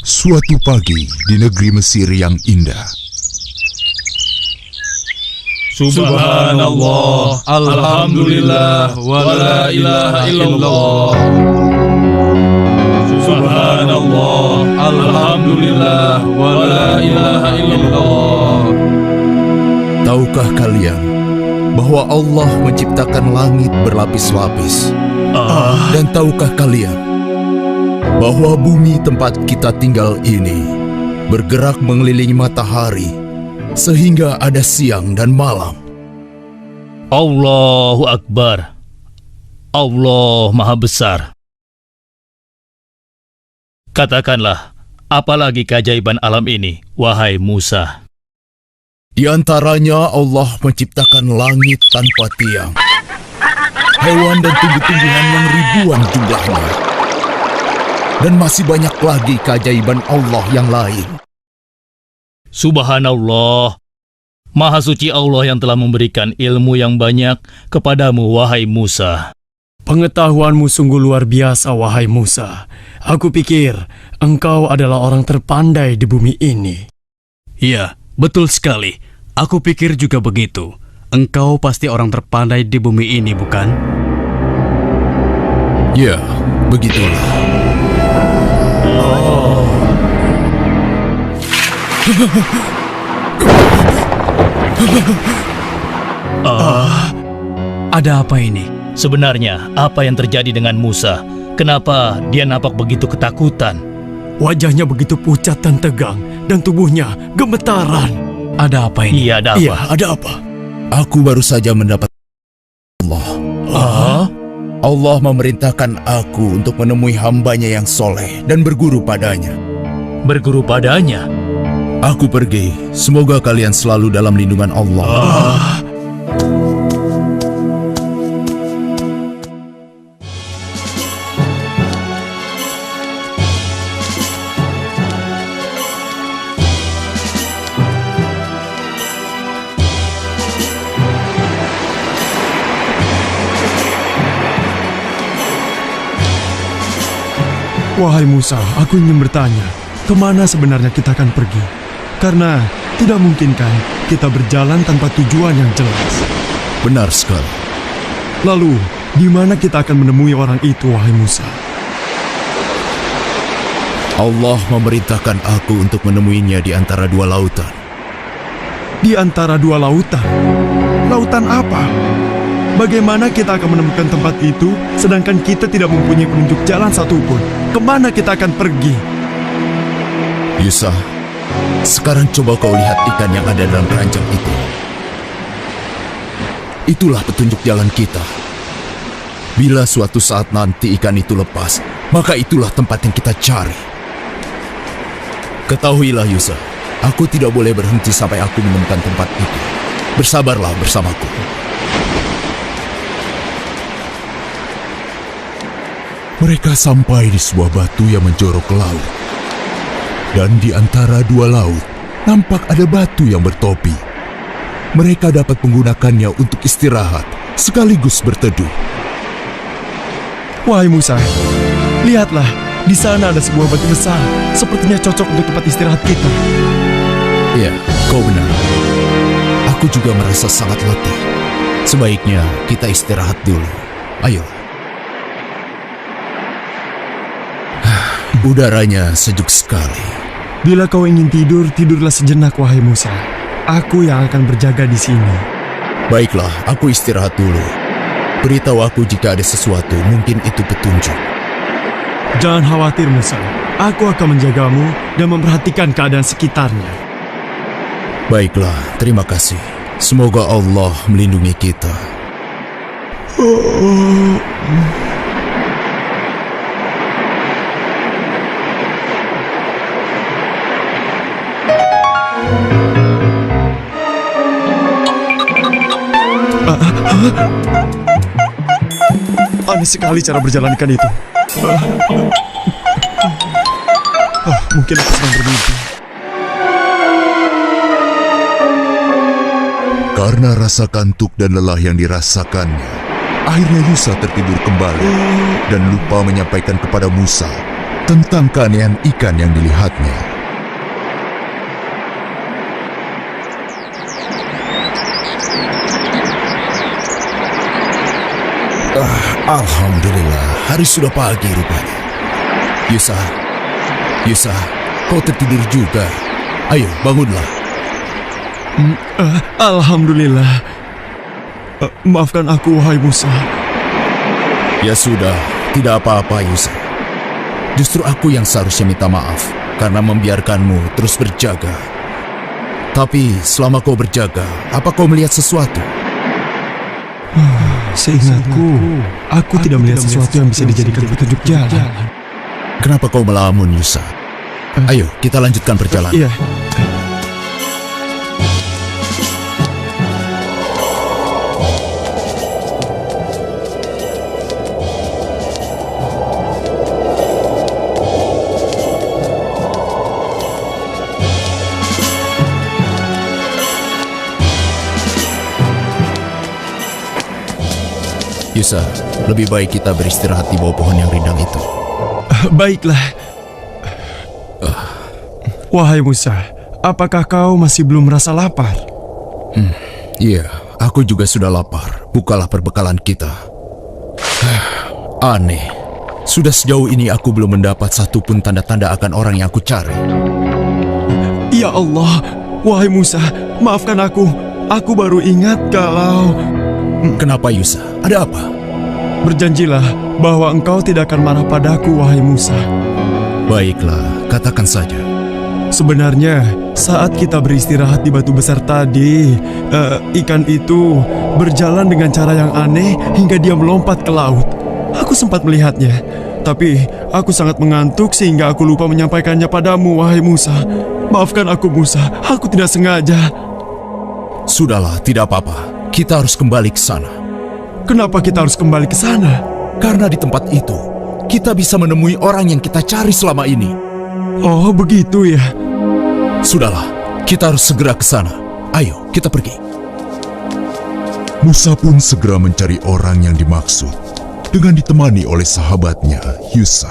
Suatu pagi di negeri Mesir yang indah, Subhanallah, Alhamdulillah, wa la ilaha illallah. Subhanallah, Alhamdulillah, wa la ilaha illallah. Tahukah kalian bahwa Allah menciptakan langit berlapis-lapis? Dan tahukah kalian bahwa bumi tempat kita tinggal ini bergerak mengelilingi matahari sehingga ada siang dan malam? Allahu Akbar. Allah Maha Besar. Katakanlah, apalagi keajaiban alam ini, wahai Musa? Di antaranya Allah menciptakan langit tanpa tiang, hewan dan tumbuh-tumbuhan yang ribuan jumlahnya, dan masih banyak lagi keajaiban Allah yang lain. Subhanallah, Maha Suci Allah yang telah memberikan ilmu yang banyak kepadamu, wahai Musa. Pengetahuanmu sungguh luar biasa, wahai Musa. Aku pikir engkau adalah orang terpandai di bumi ini. Iya, betul sekali. Aku pikir juga begitu. Engkau pasti orang terpandai di bumi ini, bukan? Ya, begitulah. Ada apa ini? Sebenarnya, apa yang terjadi dengan Musa? Kenapa dia nampak begitu ketakutan? Wajahnya begitu pucat dan tegang, dan tubuhnya gemetaran. Ada apa ini? Iya, ada apa? Iya, ada apa? Aku baru saja mendapat Allah. Allah memerintahkan aku untuk menemui hambanya yang soleh dan berguru padanya. Berguru padanya? Aku pergi. Semoga kalian selalu dalam lindungan Allah. Wahai Musa, aku ingin bertanya, kemana sebenarnya kita akan pergi? Karena tidak mungkin kan kita berjalan tanpa tujuan yang jelas. Benar sekali. Lalu, di mana kita akan menemui orang itu, wahai Musa? Allah memerintahkan aku untuk menemuinya di antara dua lautan. Di antara dua lautan? Lautan apa? Bagaimana kita akan menemukan tempat itu, sedangkan kita tidak mempunyai penunjuk jalan satupun? Kemana kita akan pergi? Yusa, sekarang coba kau lihat ikan yang ada dalam keranjang itu. Itulah petunjuk jalan kita. Bila suatu saat nanti ikan itu lepas, maka itulah tempat yang kita cari. Ketahuilah Yusa, aku tidak boleh berhenti sampai aku menemukan tempat itu. Bersabarlah bersamaku. mereka sampai di sebuah batu yang menjorok ke laut. Dan di antara dua laut, nampak ada batu yang bertopi. Mereka dapat menggunakannya untuk istirahat, sekaligus berteduh. Wahai Musa, lihatlah, di sana ada sebuah batu besar. Sepertinya cocok untuk tempat istirahat kita. Ya, kau benar. Aku juga merasa sangat letih. Sebaiknya kita istirahat dulu. Ayo. Udaranya sejuk sekali. Bila kau ingin tidur, tidurlah sejenak, wahai Musa. Aku yang akan berjaga di sini. Baiklah, aku istirahat dulu. Beritahu aku jika ada sesuatu, mungkin itu petunjuk. Jangan khawatir, Musa. Aku akan menjagamu dan memperhatikan keadaan sekitarnya. Baiklah, terima kasih. Semoga Allah melindungi kita. Aneh sekali cara berjalan ikan itu. Mungkin aku sedang bermimpi. Karena rasa kantuk dan lelah yang dirasakannya, akhirnya Yusa tertidur kembali dan lupa menyampaikan kepada Musa tentang keanehan ikan yang dilihatnya. Alhamdulillah, hari sudah pagi rupanya. Yusa, kau tertidur juga. Ayo, bangunlah. Alhamdulillah. Maafkan aku, wahai Musa. Ya sudah, tidak apa-apa Yusa. Justru aku yang seharusnya minta maaf karena membiarkanmu terus berjaga. Tapi selama kau berjaga, apa kau melihat sesuatu? Seingatku, aku tidak melihat sesuatu yang bisa dijadikan petunjuk jalan. Kenapa kau melamun, Yusa? Ayo, kita lanjutkan perjalanan. Iya. Yusa, lebih baik kita beristirahat di bawah pohon yang rindang itu. Baiklah. Wahai Musa, apakah kau masih belum merasa lapar? Iya, aku juga sudah lapar. Bukalah perbekalan kita. Aneh, sudah sejauh ini aku belum mendapat satupun tanda-tanda akan orang yang aku cari. Ya Allah, wahai Musa, maafkan aku. Aku baru ingat kalau... Kenapa Yusa? Ada apa? Berjanjilah bahwa engkau tidak akan marah padaku, wahai Musa. Baiklah, katakan saja. Sebenarnya, saat kita beristirahat di batu besar tadi, ikan itu berjalan dengan cara yang aneh hingga dia melompat ke laut. Aku sempat melihatnya, tapi aku sangat mengantuk sehingga aku lupa menyampaikannya padamu, wahai Musa. Maafkan aku, Musa. Aku tidak sengaja. Sudahlah, tidak apa-apa. Kita harus kembali ke sana. Kenapa kita harus kembali ke sana? Karena di tempat itu, kita bisa menemui orang yang kita cari selama ini. Oh, begitu ya. Sudahlah, kita harus segera ke sana. Ayo, kita pergi. Musa pun segera mencari orang yang dimaksud dengan ditemani oleh sahabatnya, Yusa.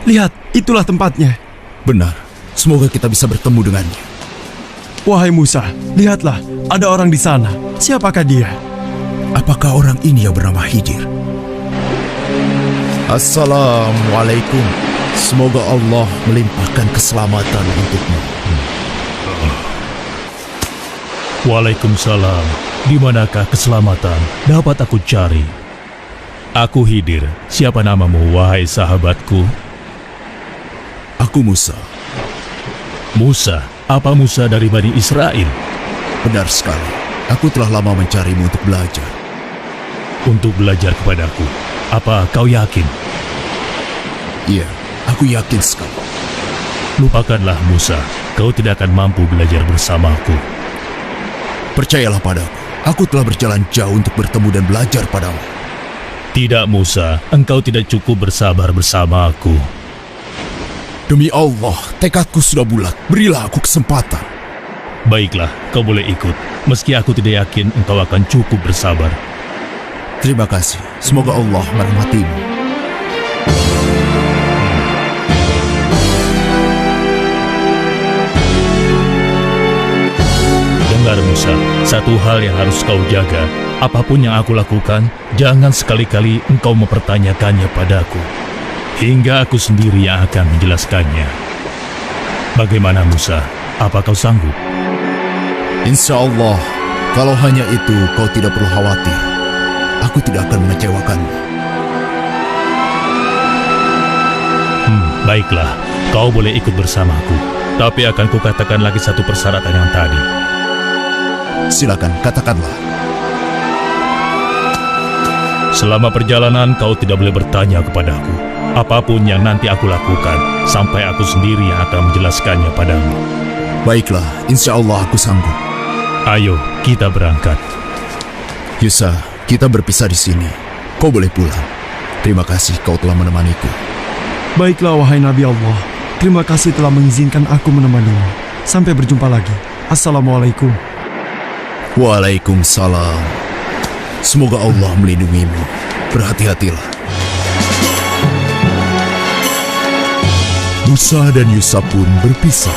Lihat, itulah tempatnya. Benar, semoga kita bisa bertemu dengannya. Wahai Musa, lihatlah, ada orang di sana. Siapakah dia? Apakah orang ini yang bernama Khidir? Assalamualaikum. Semoga Allah melimpahkan keselamatan untukmu. Waalaikumsalam. Di manakah keselamatan dapat aku cari? Aku Khidir. Siapa namamu, wahai sahabatku? Aku Musa. Musa? Apa Musa dari Bani Israel? Benar sekali. Aku telah lama mencarimu untuk belajar. Untuk belajar kepadaku. Apa kau yakin? Iya, aku yakin sekali. Lupakanlah Musa. Kau tidak akan mampu belajar bersamaku. Percayalah padaku. Aku telah berjalan jauh untuk bertemu dan belajar padamu. Tidak Musa, engkau tidak cukup bersabar bersama aku. Demi Allah, tekadku sudah bulat. Berilah aku kesempatan. Baiklah, kau boleh ikut. Meski aku tidak yakin engkau akan cukup bersabar. Terima kasih. Semoga Allah merahmatimu. Dengar Musa, satu hal yang harus kau jaga. Apapun yang aku lakukan, jangan sekali-kali engkau mempertanyakannya padaku. Hingga aku sendiri yang akan menjelaskannya. Bagaimana Musa? Apa kau sanggup? Insya Allah, kalau hanya itu kau tidak perlu khawatir. Aku tidak akan mengecewakanmu. Baiklah, kau boleh ikut bersamaku. Tapi akan kukatakan lagi satu persyaratan yang tadi. Silakan, katakanlah. Selama perjalanan kau tidak boleh bertanya kepadaku. Apapun yang nanti aku lakukan, sampai aku sendiri yang akan menjelaskannya padamu. Baiklah, insya Allah aku sanggup. Ayo, kita berangkat. Yusa, kita berpisah di sini. Kau boleh pulang. Terima kasih kau telah menemaniku. Baiklah, wahai Nabi Allah. Terima kasih telah mengizinkan aku menemanimu. Sampai berjumpa lagi. Assalamualaikum. Waalaikumsalam. Semoga Allah melindungimu. Berhati-hatilah. Musa dan Yusa pun berpisah.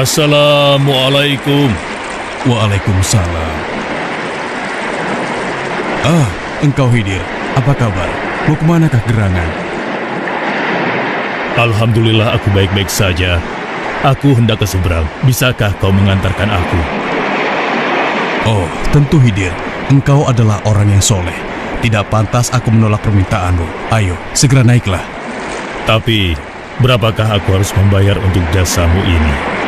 Assalamualaikum. Waalaikumsalam. Engkau Khidir, apa kabar? Mau kemanakah gerangan? Alhamdulillah aku baik-baik saja. Aku hendak ke seberang. Bisakah kau mengantarkan aku? Oh, tentu Khidir. Engkau adalah orang yang soleh. Tidak pantas aku menolak permintaanmu. Ayo, segera naiklah. Tapi, berapakah aku harus membayar untuk jasamu ini?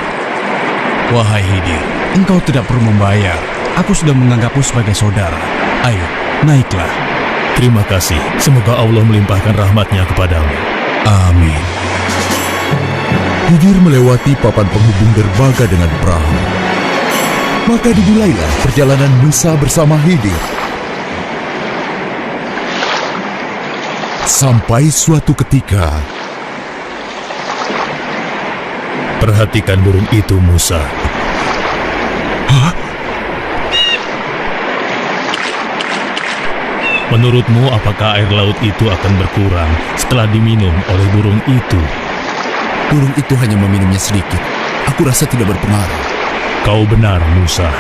Wahai Khidir, engkau tidak perlu membayar. Aku sudah menganggapmu sebagai saudara. Ayo, naiklah. Terima kasih. Semoga Allah melimpahkan rahmatnya kepadamu. Amin. Khidir melewati papan penghubung derbaga dengan perahu. Maka dimulailah perjalanan Musa bersama Khidir. Sampai suatu ketika, Perhatikan burung itu, Musa. Menurutmu, apakah air laut itu akan berkurang setelah diminum oleh burung itu? Burung itu hanya meminumnya sedikit. Aku rasa tidak berpengaruh. Kau benar, Musa.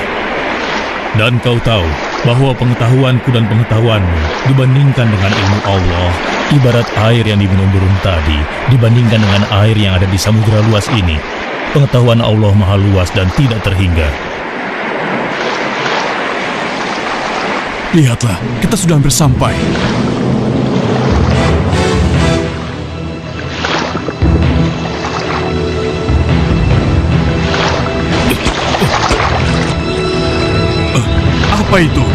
Dan kau tahu bahwa pengetahuanku dan pengetahuanmu dibandingkan dengan ilmu Allah, ibarat air yang diminum burung tadi dibandingkan dengan air yang ada di samudera luas ini. Pengetahuan Allah maha luas dan tidak terhingga. Lihatlah, kita sudah hampir sampai. Apa itu?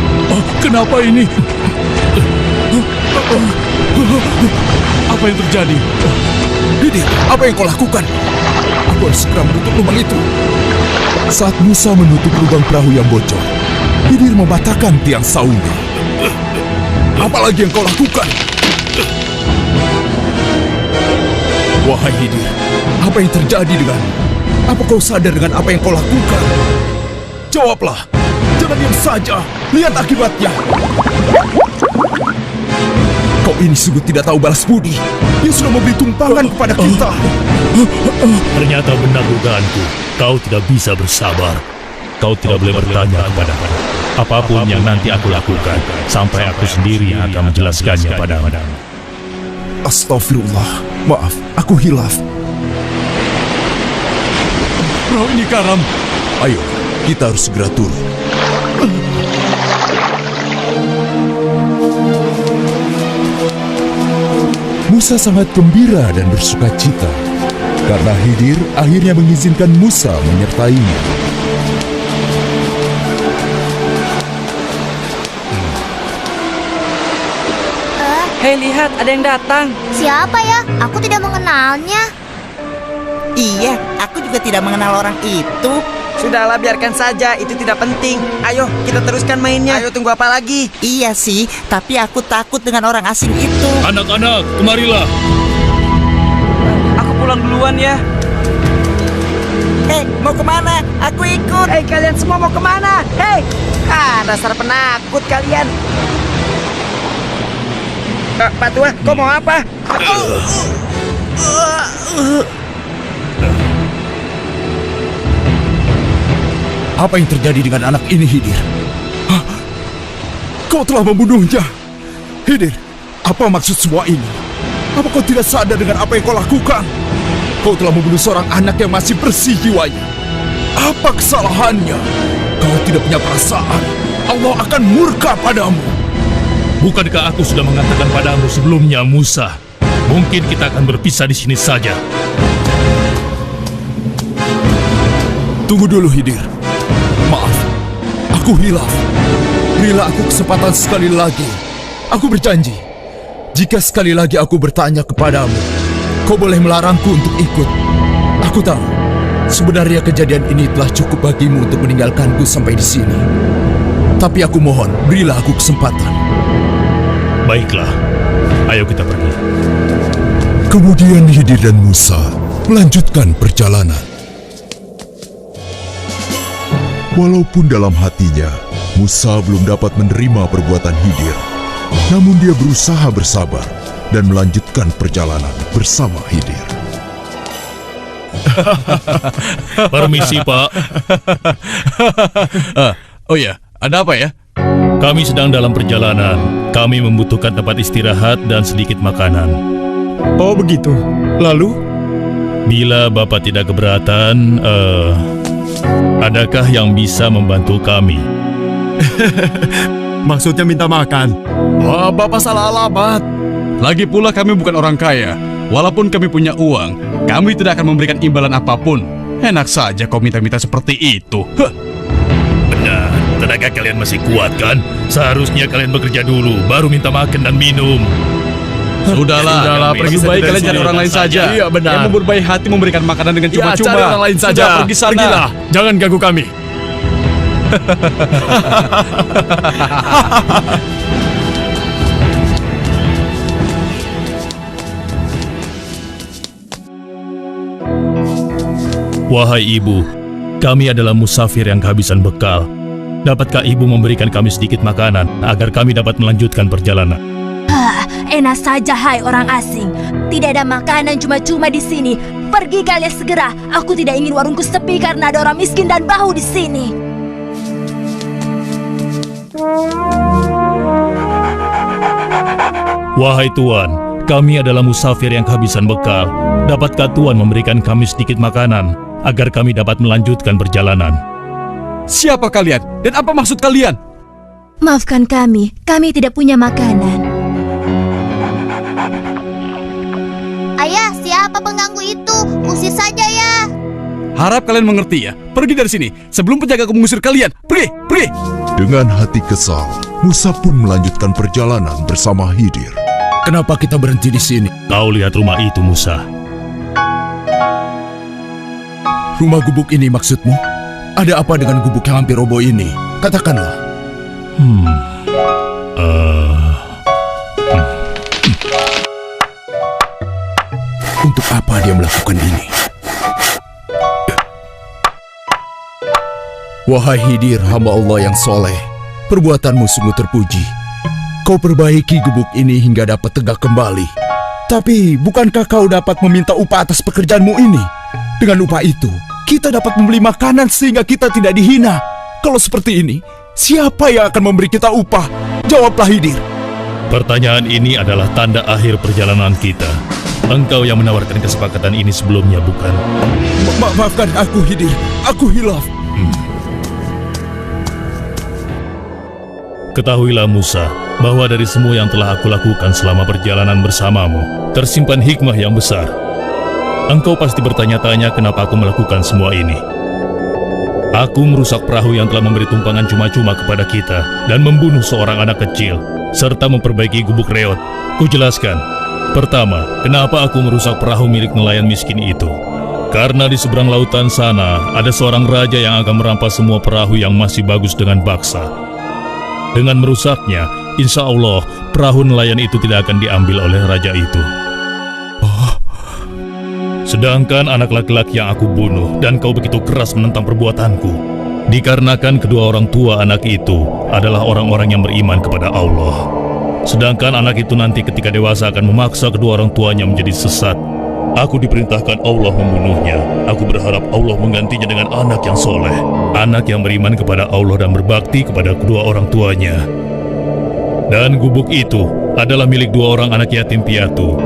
Kenapa ini? Apa yang terjadi? Khidir, apa yang kau lakukan? Aku harus segera menutup lubang itu. saat Musa menutup lubang perahu yang bocor, Khidir mematahkan tiang saungnya. Apalagi yang kau lakukan? Wahai Khidir, apa yang terjadi denganmu? Apa kau sadar dengan apa yang kau lakukan? Jawablah, jangan diam saja. Lihat akibatnya. Kau ini sungguh tidak tahu balas budi. Dia sudah memberi tumpangan kepada kita. Ternyata benar dugaanku. Kau tidak bisa bersabar. Kau tidak boleh bertanya kepadaku. Apapun yang nanti aku lakukan, sampai aku sendiri yang akan menjelaskannya padamu. Astagfirullah, maaf, aku hilaf. Perahu ini karam. Ayo, kita harus segera turun. Musa sangat gembira dan bersuka cita karena Khidir akhirnya mengizinkan Musa menyertainya. Hei, lihat, ada yang datang. Siapa ya? Aku tidak mengenalnya. Iya, aku juga tidak mengenal orang itu. Sudahlah, biarkan saja, itu tidak penting. Ayo, kita teruskan mainnya. Ayo, tunggu apa lagi? Iya sih, tapi aku takut dengan orang asing itu. Anak-anak, kemarilah. Aku pulang duluan ya. Hei, mau kemana? Aku ikut. Hei, kalian semua mau kemana? Hei, dasar penakut kalian. Pak Tua, kau mau apa? Apa yang terjadi dengan anak ini, Khidir? Hah? Kau telah membunuhnya. Khidir, apa maksud semua ini? Apa kau tidak sadar dengan apa yang kau lakukan? Kau telah membunuh seorang anak yang masih bersih jiwanya. Apa kesalahannya? Kau tidak punya perasaan. Allah akan murka padamu. Bukankah aku sudah mengatakan padamu sebelumnya, Musa? Mungkin kita akan berpisah di sini saja. Tunggu dulu, Khidir. Maaf, aku hilaf. Berilah aku kesempatan sekali lagi. Aku berjanji, jika sekali lagi aku bertanya kepadamu, Kau boleh melarangku untuk ikut. Aku tahu, sebenarnya kejadian ini telah cukup bagimu untuk meninggalkanku sampai di sini. Tapi aku mohon, berilah aku kesempatan. Baiklah, ayo kita pergi. Kemudian Khidir dan Musa melanjutkan perjalanan. Walaupun dalam hatinya, Musa belum dapat menerima perbuatan Khidir, namun dia berusaha bersabar dan melanjutkan perjalanan bersama Khidir. Permisi, Pak. Oh ya, ada apa ya? Kami sedang dalam perjalanan. Kami membutuhkan tempat istirahat dan sedikit makanan. Oh begitu. Lalu? Bila Bapak tidak keberatan, adakah yang bisa membantu kami? Maksudnya minta makan. Wah, Bapak salah alamat. Lagi pula kami bukan orang kaya. Walaupun kami punya uang, kami tidak akan memberikan imbalan apapun. Enak saja kau minta-minta seperti itu. Benar, tenaga kalian masih kuat kan? Seharusnya kalian bekerja dulu, baru minta makan dan minum. Sudahlah, pergi Lebih baik baik kalian cari orang lain saja. Iya, benar. Yang berbaik hati memberikan makanan dengan cuma-cuma. cari orang lain saja. Sudah, pergi sana. Pergilah, jangan ganggu kami. Wahai ibu, kami adalah musafir yang kehabisan bekal. Dapatkah ibu memberikan kami sedikit makanan agar kami dapat melanjutkan perjalanan? Enak saja hai orang asing. Tidak ada makanan cuma-cuma di sini. Pergi kalian segera. Aku tidak ingin warungku sepi karena ada orang miskin dan bau di sini. Wahai Tuan, kami adalah musafir yang kehabisan bekal. Dapatkah Tuan memberikan kami sedikit makanan agar kami dapat melanjutkan perjalanan? Siapa kalian? Dan apa maksud kalian? Maafkan kami tidak punya makanan. Ayah, siapa pengganggu itu? Usir saja ya. Harap kalian mengerti ya. Pergi dari sini sebelum penjagaku mengusir kalian. Pergi, pergi. Dengan hati kesal, Musa pun melanjutkan perjalanan bersama Khidir. Kenapa kita berhenti di sini? Kau lihat rumah itu, Musa. Rumah gubuk ini maksudmu? Ada apa dengan gubuk yang hampir roboh ini? Katakanlah. Untuk apa dia melakukan ini? Wahai Khidir, hamba Allah yang soleh, perbuatanmu sungguh terpuji. Kau perbaiki gubuk ini hingga dapat tegak kembali. Tapi, bukankah kau dapat meminta upah atas pekerjaanmu ini? Dengan upah itu, kita dapat membeli makanan sehingga kita tidak dihina. Kalau seperti ini, siapa yang akan memberi kita upah? Jawablah Khidir. Pertanyaan ini adalah tanda akhir perjalanan kita. Engkau yang menawarkan kesepakatan ini sebelumnya, bukan? Maafkan aku, Khidir. Aku hilaf. Ketahuilah Musa, bahwa dari semua yang telah aku lakukan selama perjalanan bersamamu, tersimpan hikmah yang besar. Engkau pasti bertanya-tanya kenapa aku melakukan semua ini. Aku merusak perahu yang telah memberi tumpangan cuma-cuma kepada kita dan membunuh seorang anak kecil, serta memperbaiki gubuk reot. Kujelaskan. Pertama, kenapa aku merusak perahu milik nelayan miskin itu? Karena di seberang lautan sana, ada seorang raja yang akan merampas semua perahu yang masih bagus dengan baksa. Dengan merusaknya, insya Allah, perahu nelayan itu tidak akan diambil oleh raja itu. Sedangkan anak laki-laki yang aku bunuh dan kau begitu keras menentang perbuatanku, dikarenakan kedua orang tua anak itu adalah orang-orang yang beriman kepada Allah. Sedangkan anak itu nanti ketika dewasa akan memaksa kedua orang tuanya menjadi sesat. Aku diperintahkan Allah membunuhnya. Aku berharap Allah menggantinya dengan anak yang soleh, anak yang beriman kepada Allah dan berbakti kepada kedua orang tuanya. Dan gubuk itu adalah milik dua orang anak yatim piatu.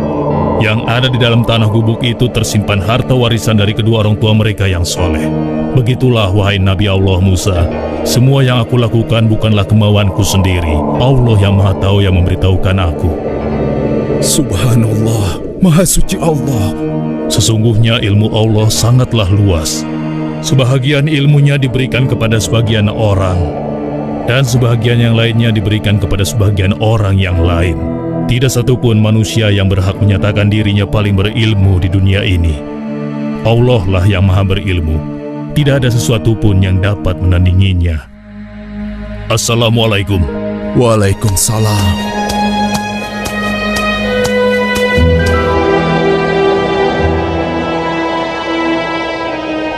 Yang ada di dalam tanah gubuk itu tersimpan harta warisan dari kedua orang tua mereka yang soleh. Begitulah wahai Nabi Allah Musa, semua yang aku lakukan bukanlah kemauanku sendiri. Allah yang Maha Tahu yang memberitahukan aku. Subhanallah, Maha Suci Allah. Sesungguhnya ilmu Allah sangatlah luas. Sebahagian ilmunya diberikan kepada sebagian orang, dan sebahagian yang lainnya diberikan kepada sebagian orang yang lain. Tidak satupun manusia yang berhak menyatakan dirinya paling berilmu di dunia ini. Allah lah yang maha berilmu. Tidak ada sesuatu pun yang dapat menandinginya. Assalamualaikum. Waalaikumsalam.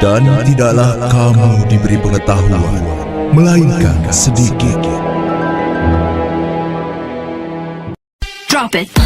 Dan tidaklah kamu diberi pengetahuan, melainkan sedikit. Drop it.